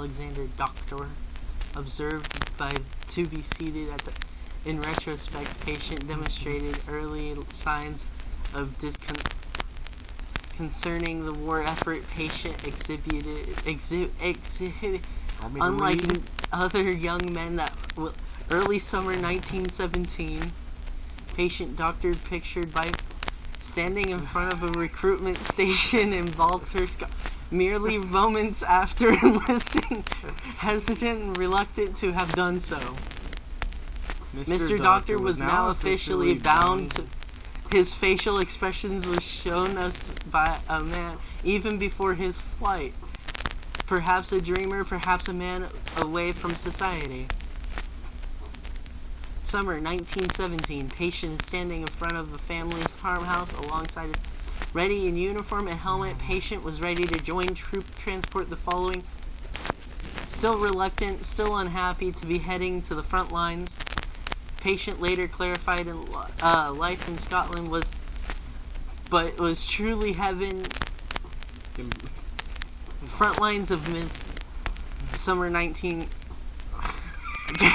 Alexander Doctor, observed by to be seated at the. In retrospect, patient demonstrated early signs of concerning the war effort. Patient exhibited unlike other young men that early summer 1917. Patient doctor pictured by standing in front of a recruitment station in Baltimore, merely moments after enlisting, hesitant and reluctant to have done so. Mr. Doctor was now officially bound to. His facial expressions was shown us by a man even before his flight. Perhaps a dreamer, perhaps a man away from society. Summer 1917. Patient standing in front of the family's farmhouse alongside his ready in uniform and helmet. Patient was ready to join troop transport the following. Still reluctant, still unhappy to be heading to the front lines. Patient later clarified in life in Scotland was truly heaven. Front lines of Miss Summer 19.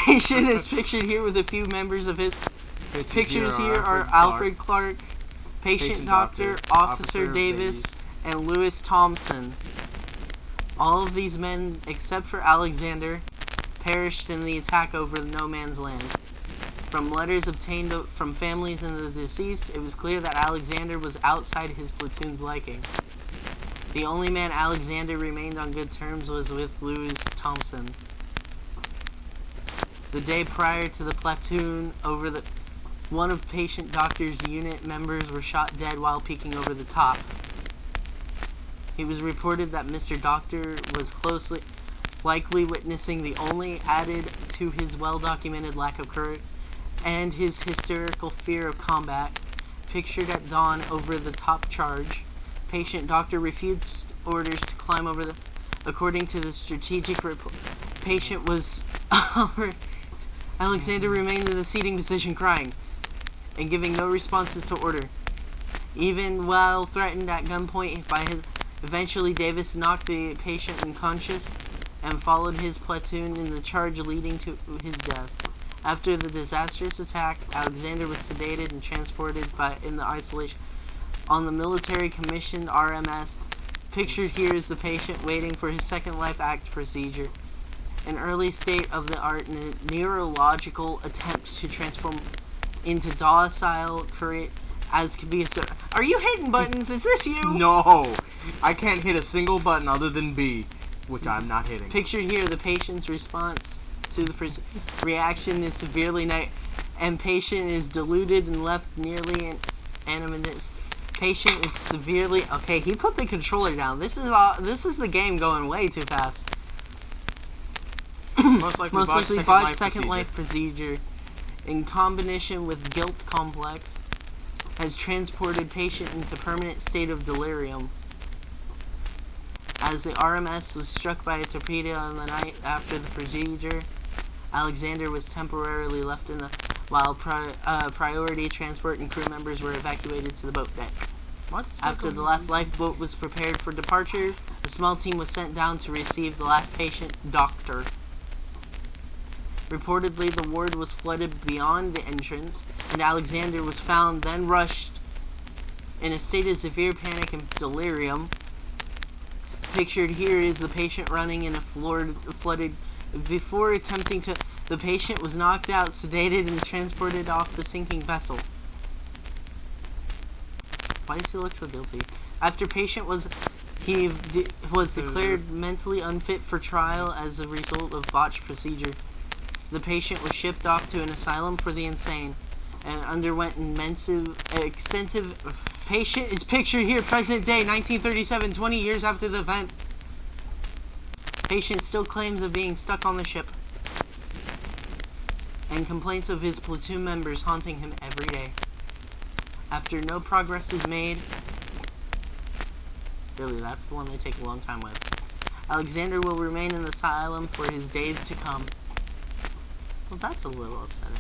Patient is pictured here with a few members of his. Pictures here are Alfred Clark, patient doctor, Officer Davis, and Lewis Thompson. All of these men, except for Alexander, perished in the attack over no man's land. From letters obtained from families and the deceased, it was clear that Alexander was outside his platoon's liking. The only man Alexander remained on good terms was with Lewis Thompson. The day prior to the platoon one of patient doctor's unit members were shot dead while peeking over the top. It was reported that Mr. Doctor was likely witnessing the only added to his well-documented lack of courage and his hysterical fear of combat. Pictured at dawn over the top charge, patient doctor refused orders to climb over the. According to the strategic report, patient was. Alexander remained in the seating position, crying and giving no responses to order. Even while threatened at gunpoint by his. Eventually, Davis knocked the patient unconscious and followed his platoon in the charge leading to his death. After the disastrous attack, Alexander was sedated and transported in the isolation on the military-commissioned RMS. Pictured here is the patient waiting for his second life act procedure. An early state-of-the-art neurological attempts to transform into docile courage as can be asserted. Are you hitting buttons? Is this you? No, I can't hit a single button other than B, which I'm not hitting. Pictured here, the patient's response to the reaction is severely and patient is diluted and left nearly animate. Patient is severely. Okay, he put the controller down. This is the game going way too fast. Most likely botched second life procedure in combination with guilt complex has transported patient into permanent state of delirium. As the RMS was struck by a torpedo on the night after the procedure, Alexander was temporarily left in the while priority transport and crew members were evacuated to the boat deck. After the last lifeboat was prepared for departure, a small team was sent down to receive the last patient, Doctor. Reportedly, the ward was flooded beyond the entrance, and Alexander was found, then rushed in a state of severe panic and delirium. Pictured here is the patient running in a flooded. Before attempting to, the patient was knocked out, sedated, and transported off the sinking vessel. Why does he look so guilty? After patient was declared mentally unfit for trial as a result of botched procedure. The patient was shipped off to an asylum for the insane and underwent extensive. Patient is pictured here, present day, 1937, 20 years after the event. Patient still claims of being stuck on the ship and complaints of his platoon members haunting him every day. After no progress is made, really, that's the one they take a long time with. Alexander will remain in the asylum for his days to come. Well, that's a little upsetting.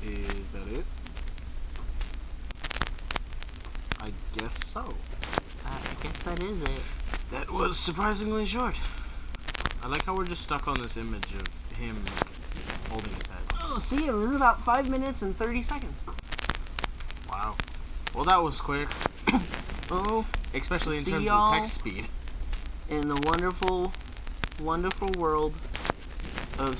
Is that it? I guess so. guess that is it. That was surprisingly short. I like how we're just stuck on this image of him holding his head. Oh, see, it was about 5 minutes and 30 seconds. Wow. Well, that was quick. Oh, Especially in See terms y'all. of text speed. in the wonderful, wonderful world of